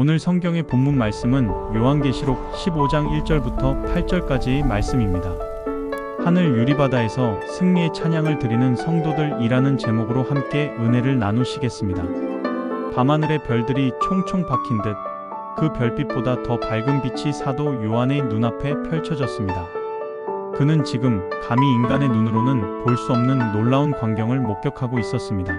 오늘 성경의 본문 말씀은 요한계시록 15장 1절부터 8절까지의 말씀입니다. 하늘 유리바다에서 승리의 찬양을 드리는 성도들이라는 제목으로 함께 은혜를 나누시겠습니다. 밤하늘의 별들이 총총 박힌 듯 그 별빛보다 더 밝은 빛이 사도 요한의 눈앞에 펼쳐졌습니다. 그는 지금 감히 인간의 눈으로는 볼 수 없는 놀라운 광경을 목격하고 있었습니다.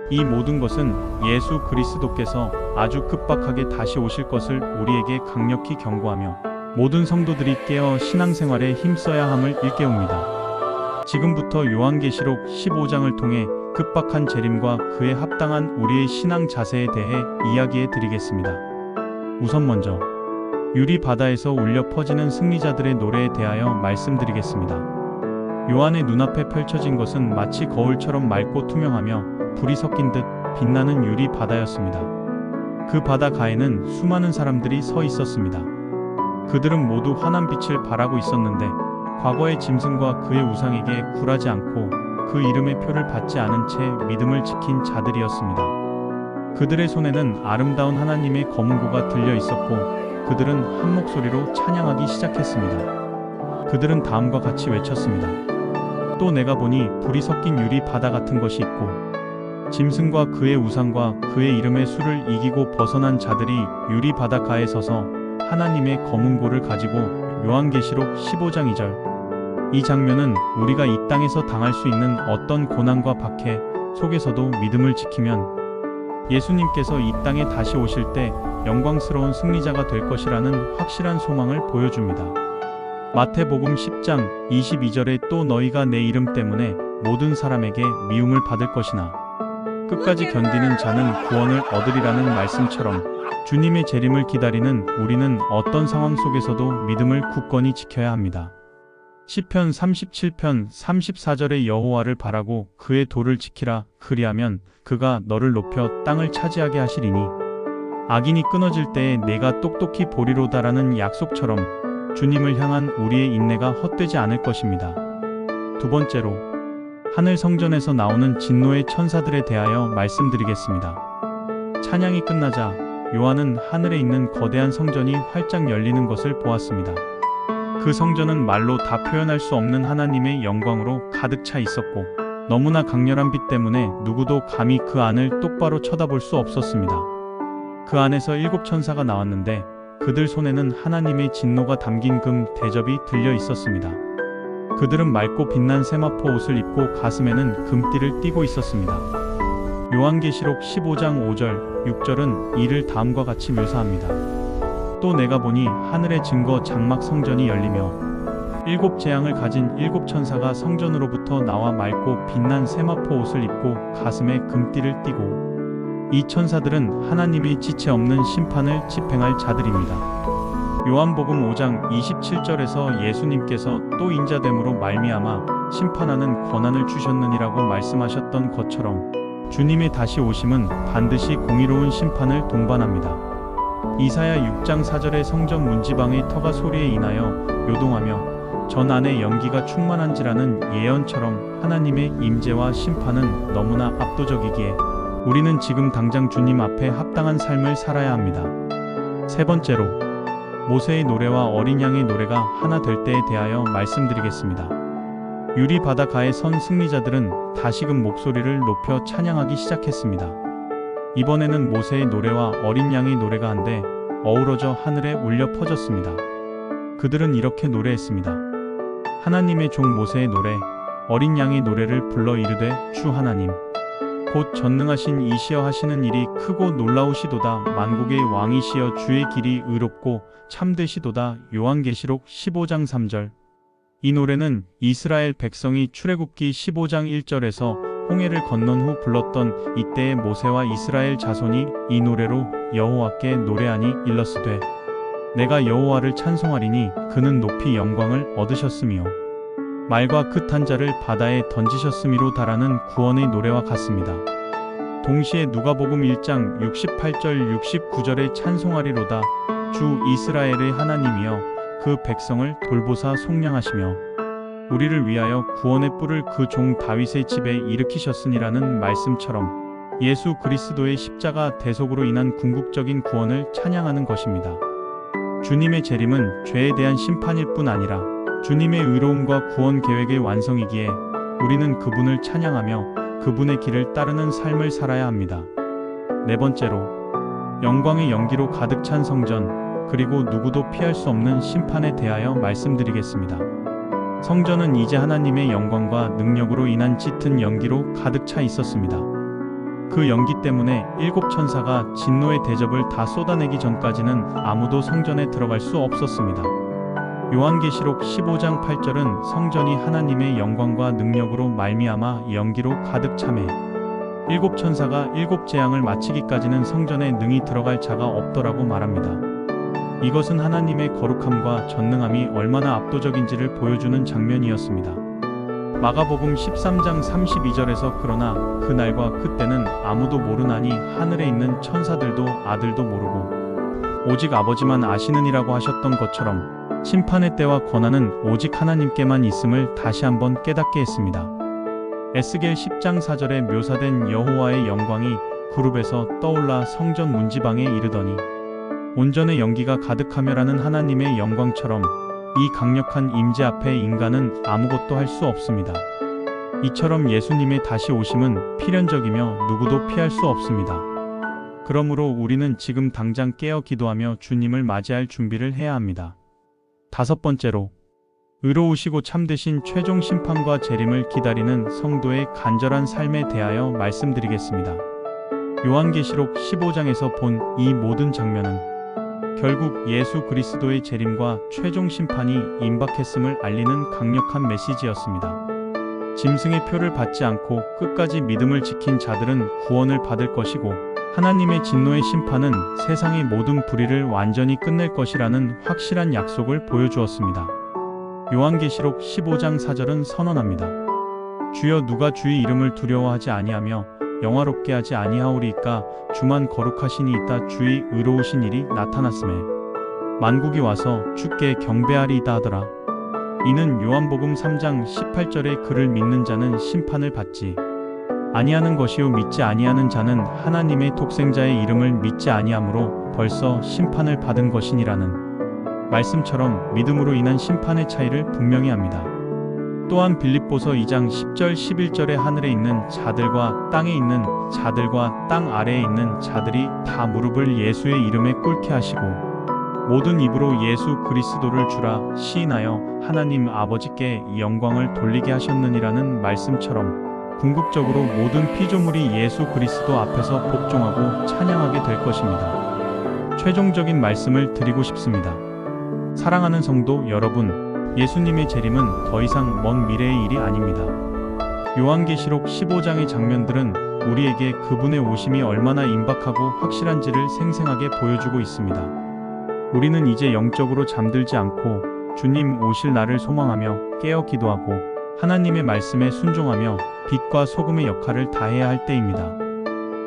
이 모든 것은 예수 그리스도께서 아주 급박하게 다시 오실 것을 우리에게 강력히 경고하며 모든 성도들이 깨어 신앙생활에 힘써야 함을 일깨웁니다. 지금부터 요한계시록 15장을 통해 급박한 재림과 그에 합당한 우리의 신앙 자세에 대해 이야기해 드리겠습니다. 우선 먼저 유리 바다에서 울려 퍼지는 승리자들의 노래에 대하여 말씀드리겠습니다. 요한의 눈앞에 펼쳐진 것은 마치 거울처럼 맑고 투명하며 불이 섞인 듯 빛나는 유리 바다였습니다. 그 바다 가에는 수많은 사람들이 서 있었습니다. 그들은 모두 환한 빛을 발하고 있었는데 과거의 짐승과 그의 우상에게 굴하지 않고 그 이름의 표를 받지 않은 채 믿음을 지킨 자들이었습니다. 그들의 손에는 아름다운 하나님의 검은고가 들려 있었고 그들은 한 목소리로 찬양하기 시작했습니다. 그들은 다음과 같이 외쳤습니다. 또 내가 보니 불이 섞인 유리 바다 같은 것이 있고 짐승과 그의 우상과 그의 이름의 수를 이기고 벗어난 자들이 유리 바닷가에 서서 하나님의 검은고를 가지고 요한계시록 15장 2절. 이 장면은 우리가 이 땅에서 당할 수 있는 어떤 고난과 박해 속에서도 믿음을 지키면 예수님께서 이 땅에 다시 오실 때 영광스러운 승리자가 될 것이라는 확실한 소망을 보여줍니다. 마태복음 10장 22절에 또 너희가 내 이름 때문에 모든 사람에게 미움을 받을 것이나 끝까지 견디는 자는 구원을 얻으리라는 말씀처럼 주님의 재림을 기다리는 우리는 어떤 상황 속에서도 믿음을 굳건히 지켜야 합니다. 시편 37편 34절에 여호와를 바라고 그의 도를 지키라. 그리하면 그가 너를 높여 땅을 차지하게 하시리니 악인이 끊어질 때에 내가 똑똑히 보리로다라는 약속처럼 주님을 향한 우리의 인내가 헛되지 않을 것입니다. 두 번째로 하늘 성전에서 나오는 진노의 천사들에 대하여 말씀드리겠습니다. 찬양이 끝나자 요한은 하늘에 있는 거대한 성전이 활짝 열리는 것을 보았습니다. 그 성전은 말로 다 표현할 수 없는 하나님의 영광으로 가득 차 있었고 너무나 강렬한 빛 때문에 누구도 감히 그 안을 똑바로 쳐다볼 수 없었습니다. 그 안에서 7 천사가 나왔는데 그들 손에는 하나님의 진노가 담긴 금 대접이 들려 있었습니다. 그들은 맑고 빛난 세마포 옷을 입고 가슴에는 금띠를 띠고 있었습니다. 요한계시록 15장 5절, 6절은 이를 다음과 같이 묘사합니다. 또 내가 보니 하늘의 증거 장막 성전이 열리며 7 재앙을 가진 7 천사가 성전으로부터 나와 맑고 빛난 세마포 옷을 입고 가슴에 금띠를 띠고 이 천사들은 하나님의 지체 없는 심판을 집행할 자들입니다. 요한복음 5장 27절에서 예수님께서 또 인자됨으로 말미암아 심판하는 권한을 주셨느니라고 말씀하셨던 것처럼 주님의 다시 오심은 반드시 공의로운 심판을 동반합니다. 이사야 6장 4절의 성전 문지방의 터가 소리에 인하여 요동하며 전 안에 연기가 충만한지라는 예언처럼 하나님의 임재와 심판은 너무나 압도적이기에 우리는 지금 당장 주님 앞에 합당한 삶을 살아야 합니다. 세 번째로 모세의 노래와 어린 양의 노래가 하나 될 때에 대하여 말씀드리겠습니다. 유리 바닷가에 선 승리자들은 다시금 목소리를 높여 찬양하기 시작했습니다. 이번에는 모세의 노래와 어린 양의 노래가 한데 어우러져 하늘에 울려 퍼졌습니다. 그들은 이렇게 노래했습니다. 하나님의 종 모세의 노래, 어린 양의 노래를 불러 이르되 주 하나님 곧 전능하신 이시여 하시는 일이 크고 놀라우시도다. 만국의 왕이시여 주의 길이 의롭고 참되시도다. 요한계시록 15장 3절. 이 노래는 이스라엘 백성이 출애굽기 15장 1절에서 홍해를 건넌 후 불렀던 이때의 모세와 이스라엘 자손이 이 노래로 여호와께 노래하니 일러스되 내가 여호와를 찬송하리니 그는 높이 영광을 얻으셨으며 말과 끝한 자를 바다에 던지셨음이로 달하는 구원의 노래와 같습니다. 동시에 누가복음 1장 68절 69절에 찬송하리로다. 주 이스라엘의 하나님이여 그 백성을 돌보사 속량하시며 우리를 위하여 구원의 뿔을 그 종 다윗의 집에 일으키셨으니라는 말씀처럼 예수 그리스도의 십자가 대속으로 인한 궁극적인 구원을 찬양하는 것입니다. 주님의 재림은 죄에 대한 심판일 뿐 아니라 주님의 의로움과 구원 계획의 완성이기에 우리는 그분을 찬양하며 그분의 길을 따르는 삶을 살아야 합니다. 네 번째로, 영광의 연기로 가득 찬 성전, 그리고 누구도 피할 수 없는 심판에 대하여 말씀드리겠습니다. 성전은 이제 하나님의 영광과 능력으로 인한 짙은 연기로 가득 차 있었습니다. 그 연기 때문에 7 천사가 진노의 대접을 다 쏟아내기 전까지는 아무도 성전에 들어갈 수 없었습니다. 요한계시록 15장 8절은 성전이 하나님의 영광과 능력으로 말미암아 연기로 가득 차매 7 천사가 7 재앙을 마치기까지는 성전에 능히 들어갈 자가 없더라고 말합니다. 이것은 하나님의 거룩함과 전능함이 얼마나 압도적인지를 보여주는 장면이었습니다. 마가복음 13장 32절에서 그러나 그날과 그때는 아무도 모르나니 하늘에 있는 천사들도 아들도 모르고 오직 아버지만 아시느니라고 하셨던 것처럼 심판의 때와 권한은 오직 하나님께만 있음을 다시 한번 깨닫게 했습니다. 에스겔 10장 4절에 묘사된 여호와의 영광이 그룹에서 떠올라 성전 문지방에 이르더니 온전의 연기가 가득하며라는 하나님의 영광처럼 이 강력한 임재 앞에 인간은 아무것도 할 수 없습니다. 이처럼 예수님의 다시 오심은 필연적이며 누구도 피할 수 없습니다. 그러므로 우리는 지금 당장 깨어 기도하며 주님을 맞이할 준비를 해야 합니다. 5번째로, 의로우시고 참되신 최종 심판과 재림을 기다리는 성도의 간절한 삶에 대하여 말씀드리겠습니다. 요한계시록 15장에서 본 이 모든 장면은 결국 예수 그리스도의 재림과 최종 심판이 임박했음을 알리는 강력한 메시지였습니다. 짐승의 표를 받지 않고 끝까지 믿음을 지킨 자들은 구원을 받을 것이고 하나님의 진노의 심판은 세상의 모든 불의를 완전히 끝낼 것이라는 확실한 약속을 보여주었습니다. 요한계시록 15장 4절은 선언합니다. 주여 누가 주의 이름을 두려워하지 아니하며 영화롭게 하지 아니하오리이까 주만 거룩하시니 이따 주의 의로우신 일이 나타났음에 만국이 와서 주께 경배하리이다 하더라. 이는 요한복음 3장 18절에 그를 믿는 자는 심판을 받지 아니하는 것이요 믿지 아니하는 자는 하나님의 독생자의 이름을 믿지 아니하므로 벌써 심판을 받은 것이니라는 말씀처럼 믿음으로 인한 심판의 차이를 분명히 합니다. 또한 빌립보서 2장 10절 11절에 하늘에 있는 자들과 땅에 있는 자들과 땅 아래에 있는 자들이 다 무릎을 예수의 이름에 꿇게 하시고 모든 입으로 예수 그리스도를 주라 시인하여 하나님 아버지께 영광을 돌리게 하셨느니라는 말씀처럼 궁극적으로 모든 피조물이 예수 그리스도 앞에서 복종하고 찬양하게 될 것입니다. 최종적인 말씀을 드리고 싶습니다. 사랑하는 성도 여러분, 예수님의 재림은 더 이상 먼 미래의 일이 아닙니다. 요한계시록 15장의 장면들은 우리에게 그분의 오심이 얼마나 임박하고 확실한지를 생생하게 보여주고 있습니다. 우리는 이제 영적으로 잠들지 않고 주님 오실 날을 소망하며 깨어 기도하고 하나님의 말씀에 순종하며 빛과 소금의 역할을 다해야 할 때입니다.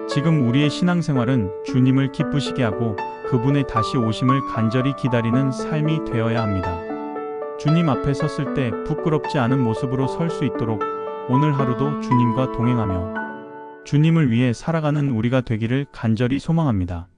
지금 우리의 신앙생활은 주님을 기쁘시게 하고 그분의 다시 오심을 간절히 기다리는 삶이 되어야 합니다. 주님 앞에 섰을 때 부끄럽지 않은 모습으로 설 수 있도록 오늘 하루도 주님과 동행하며 주님을 위해 살아가는 우리가 되기를 간절히 소망합니다.